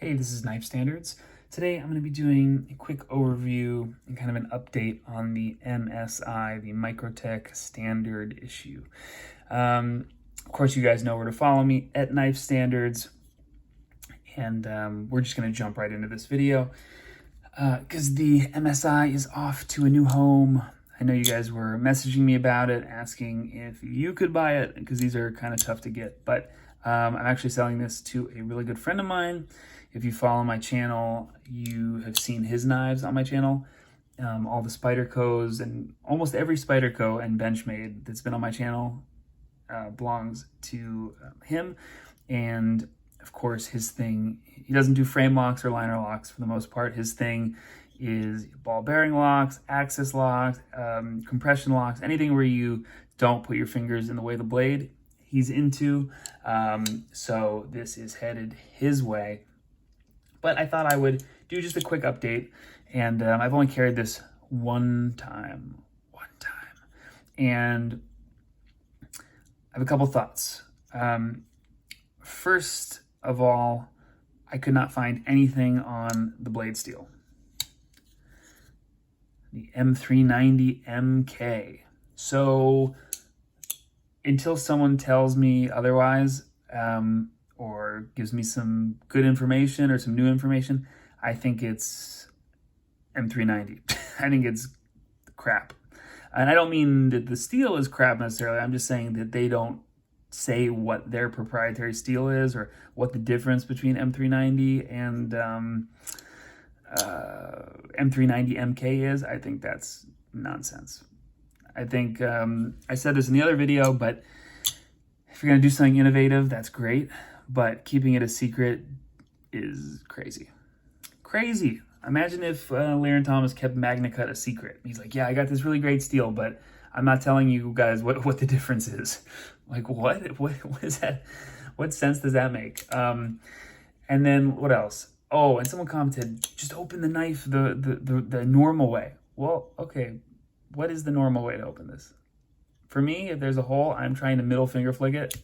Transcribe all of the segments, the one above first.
Hey, this is Knife Standards. Today I'm going to be doing a quick overview and kind of an update on the MSI, the Microtech standard issue. Of course, you guys know where to follow me at Knife Standards, and we're just going to jump right into this video because the MSI is off to a new home. I know you guys were messaging me about it, asking if you could buy it because these are kind of tough to get, but I'm actually selling this to a really good friend of mine. If you follow my channel, you have seen his knives on my channel. All the Spydercos and almost every Spyderco and Benchmade that's been on my channel belongs to him. And of course, his thing, he doesn't do frame locks or liner locks for the most part. His thing is ball bearing locks, axis locks, compression locks, anything where you don't put your fingers in the way of the blade, he's into. So this is headed his way. But I thought I would do just a quick update, and I've only carried this one time, and I have a couple thoughts. First of all, I could not find anything on the blade steel. The M390 MK. So until someone tells me otherwise, or gives me some good information or some new information, I think it's M390. I think it's crap. And I don't mean that the steel is crap necessarily. I'm just saying that they don't say what their proprietary steel is or what the difference between M390 and M390 MK is. I think that's nonsense. I think I said this in the other video, but if you're going to do something innovative, that's great. But keeping it a secret is crazy. Crazy. Imagine if Larry Thomas kept MagnaCut a secret. He's like, yeah, I got this really great steel, but I'm not telling you guys what the difference is. Like, what? What is that? What sense does that make? And then what else? Oh, and someone commented, just open the knife the normal way. Well, okay, what is the normal way to open this? For me, if there's a hole, I'm trying to middle finger flick it,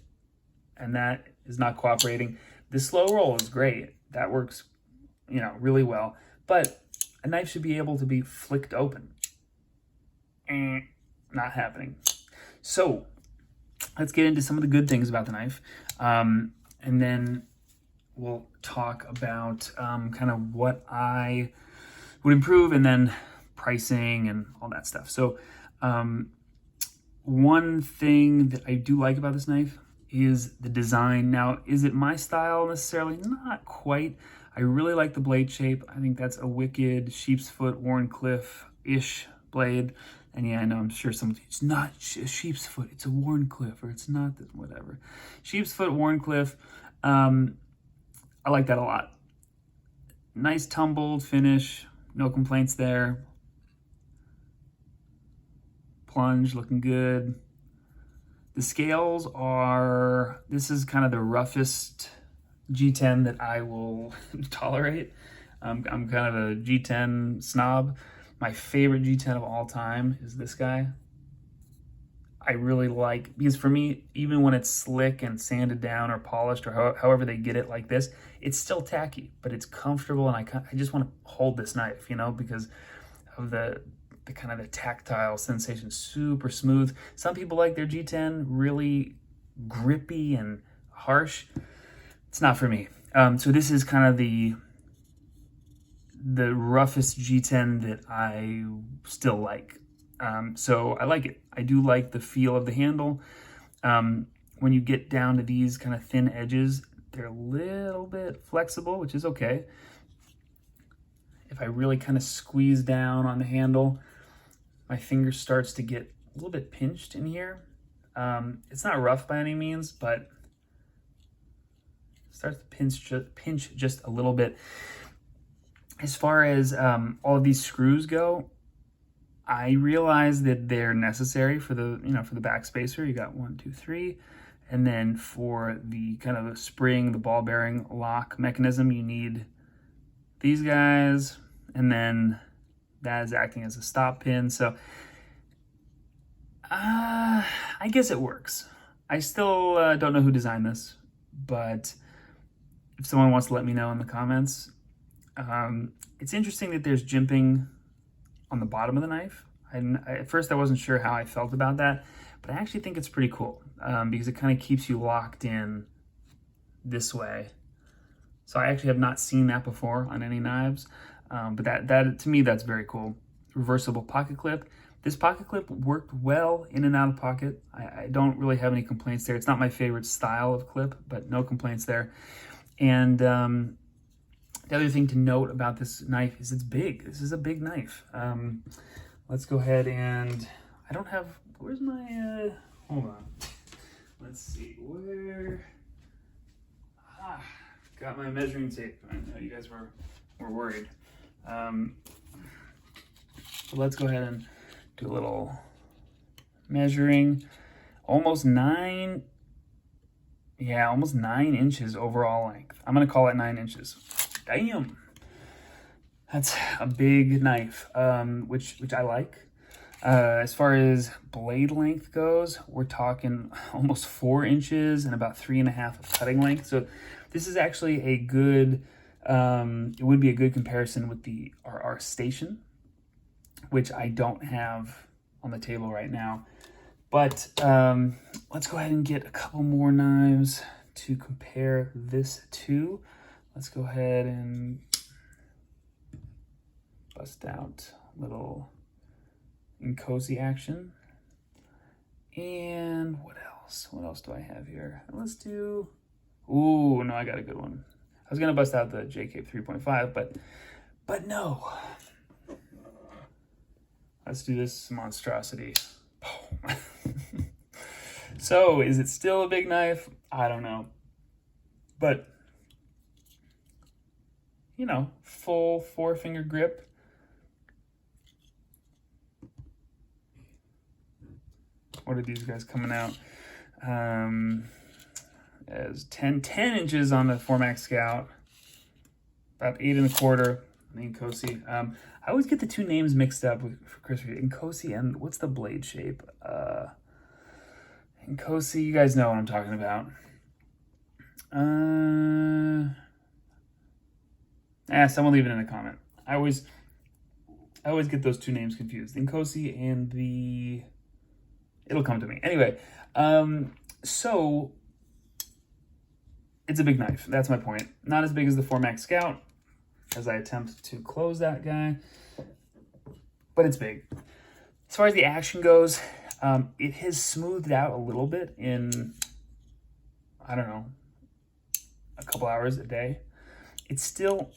and that is not cooperating. The slow roll is great. That works, really well. But a knife should be able to be flicked open. Not happening. So let's get into some of the good things about the knife. And then we'll talk about kind of what I would improve and then pricing and all that stuff. So one thing that I do like about this knife is the design. Now, is it my style necessarily? Not quite. I really like the blade shape. I think that's a wicked sheepsfoot Wharncliffe-ish blade. And yeah, I know, I'm sure someone, it's not a sheepsfoot, it's a Wharncliffe, or it's not this, whatever. Sheepsfoot Wharncliffe, I like that a lot. Nice tumbled finish, no complaints there. Plunge, looking good. The scales are, this is kind of the roughest G10 that I will tolerate. I'm kind of a G10 snob. My favorite G10 of all time is this guy. I really like, because for me, even when it's slick and sanded down or polished or however they get it like this, it's still tacky, but it's comfortable, and I just want to hold this knife, because of the kind of the tactile sensation, super smooth. Some people like their G10 really grippy and harsh. It's not for me. So this is kind of the roughest G10 that I still like. So I like it. I do like the feel of the handle. When you get down to these kind of thin edges, they're a little bit flexible, which is okay. If I really kind of squeeze down on the handle, my finger starts to get a little bit pinched in here. It's not rough by any means, but it starts to pinch just a little bit. As far as all of these screws go, I realize that they're necessary for the for the back spacer. You got 1, 2, 3, and then for the kind of the spring, the ball bearing lock mechanism, you need these guys, and then that is acting as a stop pin. So I guess it works. I still don't know who designed this, but if someone wants to let me know in the comments. It's interesting that there's jimping on the bottom of the knife. At first I wasn't sure how I felt about that, but I actually think it's pretty cool because it kind of keeps you locked in this way. So I actually have not seen that before on any knives, but that to me, that's very cool. Reversible pocket clip. This pocket clip worked well in and out of pocket. I don't really have any complaints there. It's not my favorite style of clip, but no complaints there. And the other thing to note about this knife is it's big. This is a big knife. Let's go ahead and, I don't have, where's my, hold on. Let's see, where, got my measuring tape. I know you guys were worried. So let's go ahead and do a little measuring. Almost 9 inches overall length. I'm gonna call it 9 inches. Damn. That's a big knife, which I like. As far as blade length goes, we're talking almost 4 inches and about 3.5 of cutting length. So this is actually a good, it would be a good comparison with our station, which I don't have on the table right now. But let's go ahead and get a couple more knives to compare this to. Let's go ahead and bust out a little Incosi action. And what else? What else do I have here? Let's do, ooh, no, I got a good one. I was gonna bust out the JK 3.5, but no. Let's do this monstrosity. So, is it still a big knife? I don't know. But, you know, full 4-finger grip. What are these guys coming out? As 10 inches on the Formax Scout. About 8 1/4 on the Incosi. I always get the two names mixed up for Chris. Incosi and what's the blade shape? Incosi, you guys know what I'm talking about. Someone leave it in a comment. I always get those two names confused. Incosi and it'll come to me. Anyway, so it's a big knife. That's my point. Not as big as the Formax Scout, as I attempt to close that guy, but it's big. As far as the action goes, it has smoothed out a little bit in, I don't know, a couple hours a day. It still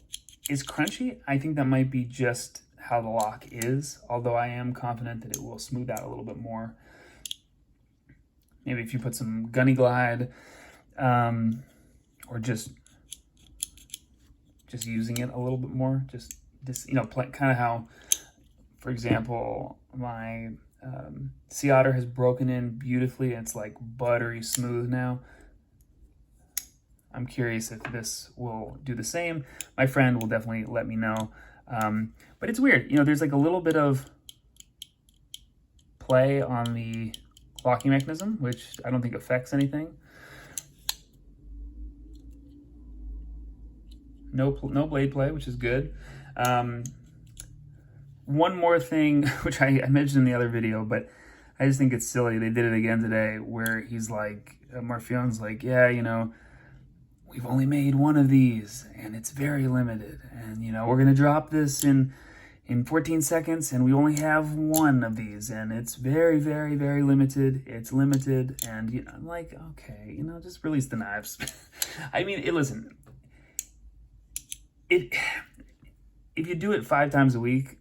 is crunchy. I think that might be just how the lock is, although I am confident that it will smooth out a little bit more. Maybe if you put some Gunny Glide, or just using it a little bit more, just you know, kind of how, for example, my Sea Otter has broken in beautifully. It's like buttery smooth now. I'm curious if this will do the same. My friend will definitely let me know. But it's weird, you know, there's like a little bit of play on the locking mechanism, which I don't think affects anything. No blade play, which is good. One more thing, which I mentioned in the other video, but I just think it's silly. They did it again today, where he's like, Marfion's like, yeah, you know, we've only made one of these, and it's very limited. And, you know, we're going to drop this in 14 seconds, and we only have one of these, and it's very, very, very limited. It's limited, and, you know, I'm like, okay, you know, just release the knives. I mean, listen, if you do it 5 times a week,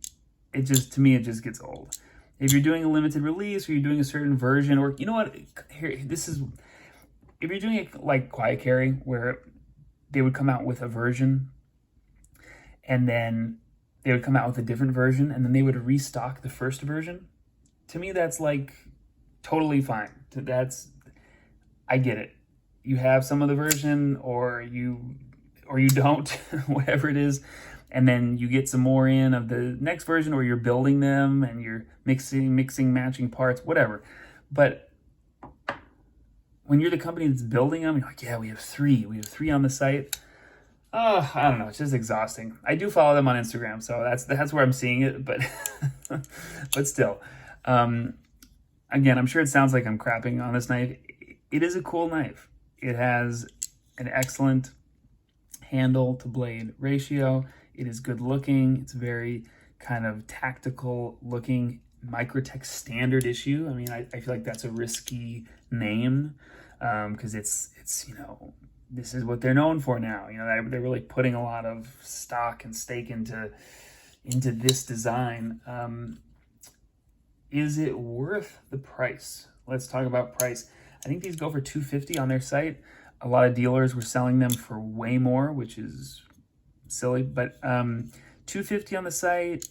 to me, it just gets old. If you're doing a limited release, or you're doing a certain version, or, you know what, here, if you're doing it like Quiet Carry, where they would come out with a version, and then they would come out with a different version, and then they would restock the first version, to me, that's like totally fine. I get it. You have some of the version, or you don't, whatever it is, and then you get some more in of the next version, or you're building them, and you're mixing, matching parts, whatever. But when you're the company that's building them, you're like, yeah, we have 3 on the site. I don't know. It's just exhausting. I do follow them on Instagram, so that's where I'm seeing it. But but still, again, I'm sure it sounds like I'm crapping on this knife. It is a cool knife. It has an excellent handle to blade ratio. It is good looking. It's very kind of tactical looking. Microtech standard issue. I mean, I feel like that's a risky name because it's this is what they're known for now. They're really putting a lot of stock and stake into this design. Is it worth the price? Let's talk about price. I think these go for $250 on their site. A lot of dealers were selling them for way more, which is silly, but $250 on the site.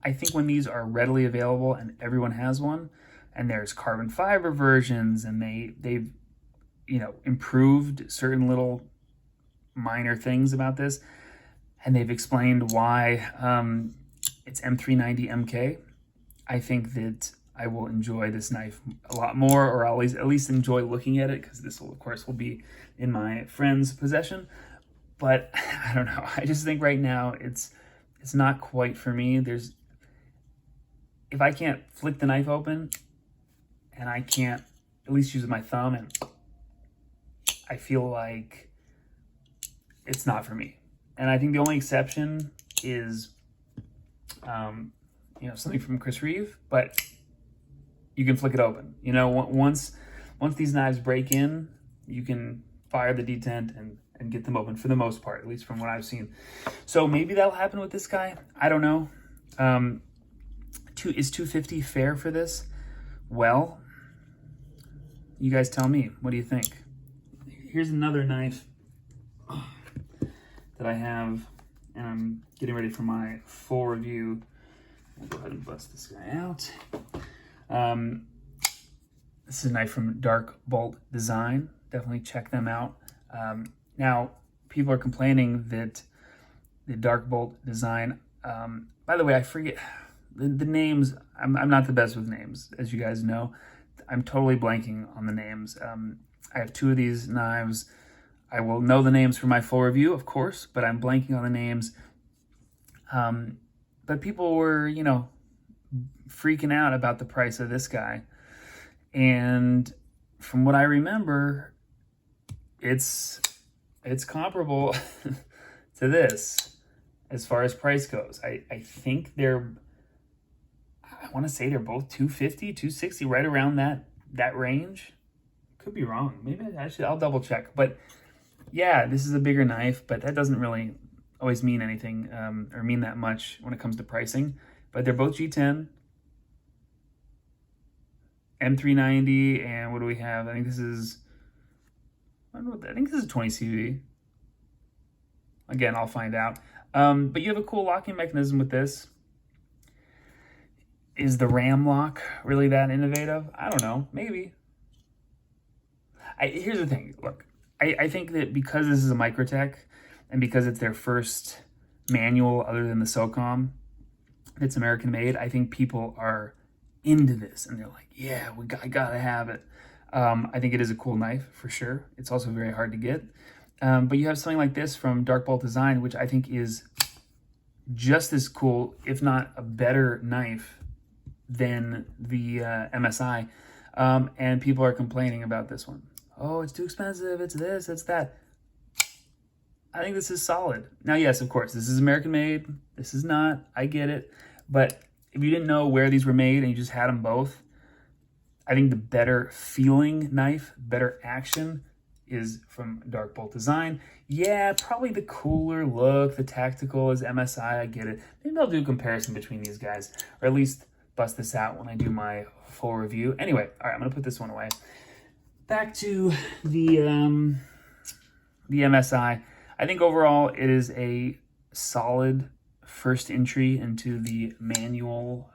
I think when these are readily available and everyone has one, and there's carbon fiber versions, and they've improved certain little minor things about this, and they've explained why it's M390 MK. I think that I will enjoy this knife a lot more, or I'll at least enjoy looking at it, because this will, of course, will be in my friend's possession. But I don't know. I just think right now it's not quite for me. If I can't flick the knife open and I can't at least use my thumb, and I feel like it's not for me. And I think the only exception is, something from Chris Reeve, but you can flick it open. Once these knives break in, you can fire the detent and get them open for the most part, at least from what I've seen. So maybe that'll happen with this guy. I don't know. Is $250 fair for this? Well, you guys tell me. What do you think? Here's another knife that I have, and I'm getting ready for my full review. We'll go ahead and bust this guy out. This is a knife from Dark Bolt Design. Definitely check them out. Now, people are complaining that the Dark Bolt Design, by the way, I forget the names. I'm not the best with names, as you guys know. I'm totally blanking on the names. I have two of these knives. I will know the names for my full review, of course, but I'm blanking on the names. But people were, freaking out about the price of this guy. And from what I remember, it's comparable to this as far as price goes. I think I want to say they're both $250, $260, right around that range. Could be wrong. Maybe I'll double check. But yeah, this is a bigger knife, but that doesn't really always mean anything or mean that much when it comes to pricing. But they're both G10, M390, and what do we have? I think this is 20 CV. Again, I'll find out. But you have a cool locking mechanism with this. Is the RAM lock really that innovative? I don't know. Maybe. Here's the thing. Look, I think that because this is a Microtech and because it's their first manual other than the SOCOM that's American made, I think people are into this and they're like, yeah, I gotta have it. I think it is a cool knife for sure. It's also very hard to get. But you have something like this from Dark Bolt Design, which I think is just as cool, if not a better knife than the MSI. And people are complaining about this one. Oh, it's too expensive. It's this, it's that. I think this is solid. Now, yes, of course, this is American made. This is not. I get it. But if you didn't know where these were made and you just had them both, I think the better feeling knife, better action is from Dark Bolt Design. Yeah, probably the cooler look, the tactical is MSI. I get it. Maybe I'll do a comparison between these guys, or at least bust this out when I do my full review. Anyway, all right, I'm going to put this one away. Back to the MSI. I think overall it is a solid first entry into the manual.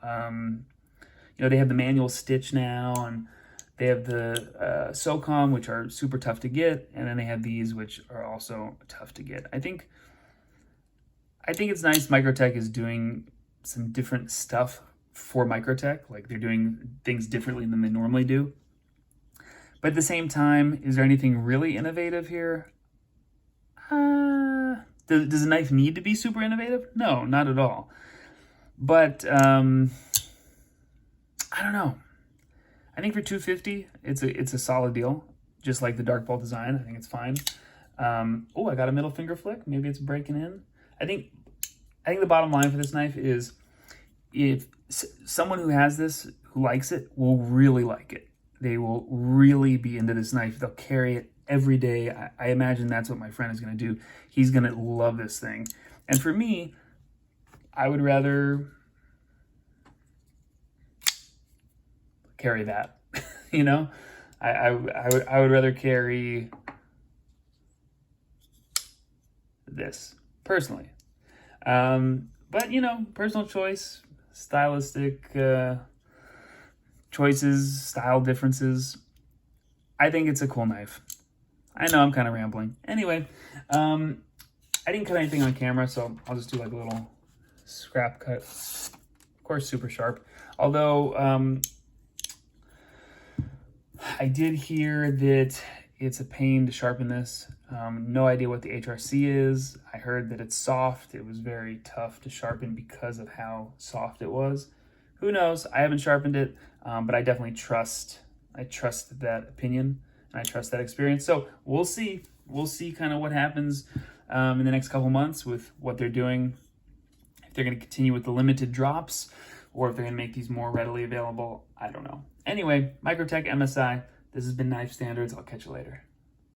They have the manual stitch now, and they have the SOCOM, which are super tough to get, and then they have these, which are also tough to get. I think it's nice Microtech is doing some different stuff for Microtech. Like, they're doing things differently than they normally do. But at the same time, is there anything really innovative here? Does a knife need to be super innovative? No, not at all. But I don't know. I think for $250, it's a solid deal. Just like the Dark Bolt design, I think it's fine. Oh, I got a middle finger flick. Maybe it's breaking in. I think the bottom line for this knife is, if someone who has this, who likes it, will really like it. They will really be into this knife. They'll carry it every day. I imagine that's what my friend is going to do. He's going to love this thing. And for me, I would rather carry that, you know? I would rather carry this, personally. But, you know, personal choice, stylistic choices, style differences. I think it's a cool knife. I know I'm kind of rambling. Anyway, I didn't cut anything on camera, so I'll just do like a little scrap cut. Of course, super sharp. Although, I did hear that it's a pain to sharpen this. No idea what the HRC is. I heard that it's soft. It was very tough to sharpen because of how soft it was. Who knows? I haven't sharpened it, but I definitely trust that opinion, and I trust that experience. So we'll see. We'll see kind of what happens in the next couple months with what they're doing. If they're going to continue with the limited drops, or if they're going to make these more readily available, I don't know. Anyway, Microtech MSI. This has been Knife Standards. I'll catch you later.